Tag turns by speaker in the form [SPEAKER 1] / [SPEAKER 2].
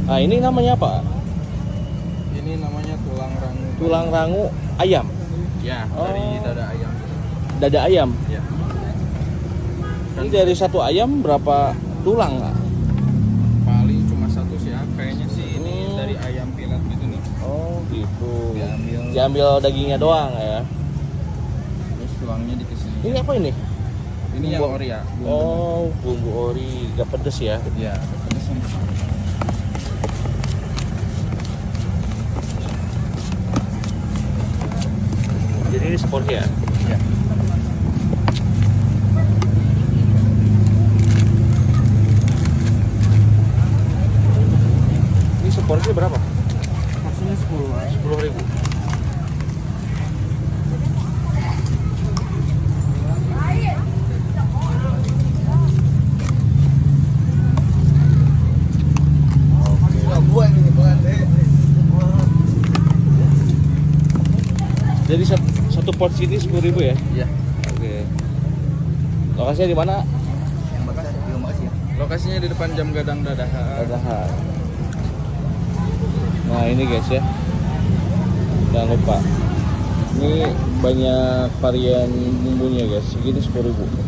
[SPEAKER 1] Nah, ini namanya apa?
[SPEAKER 2] Ini namanya tulang rangu.
[SPEAKER 1] Tulang rangu ayam.
[SPEAKER 2] Ya,
[SPEAKER 1] Oh.
[SPEAKER 2] dari dada ayam.
[SPEAKER 1] Dada ayam.
[SPEAKER 2] Ya.
[SPEAKER 1] Ini dari satu ayam berapa tulang nggak?
[SPEAKER 2] Paling cuma satu sih ya. Kayaknya sih ini
[SPEAKER 1] Hmm.
[SPEAKER 2] dari ayam pilat gitu nih.
[SPEAKER 1] Oh gitu.
[SPEAKER 2] Diambil.
[SPEAKER 1] Diambil dagingnya doang ya.
[SPEAKER 2] Terus tulangnya dikasih.
[SPEAKER 1] Ini apa ini?
[SPEAKER 2] Ini yang ori ya.
[SPEAKER 1] Oh, bumbu ori, gak pedes ya?
[SPEAKER 2] Ya, pedes.
[SPEAKER 1] Jadi ini seporsi ya?
[SPEAKER 2] Ya.
[SPEAKER 1] Ini seporsi berapa?
[SPEAKER 2] Maksudnya 10.
[SPEAKER 1] 10.000. Jadi satu porsi ini 10.000 ya?
[SPEAKER 2] Iya.
[SPEAKER 1] Oke. Lokasinya di mana?
[SPEAKER 2] Lokasinya di depan Jam Gadang Dadahan.
[SPEAKER 1] Dadahan. Nah ini guys ya, jangan lupa. Ini banyak varian bumbunya guys. Segini 10.000.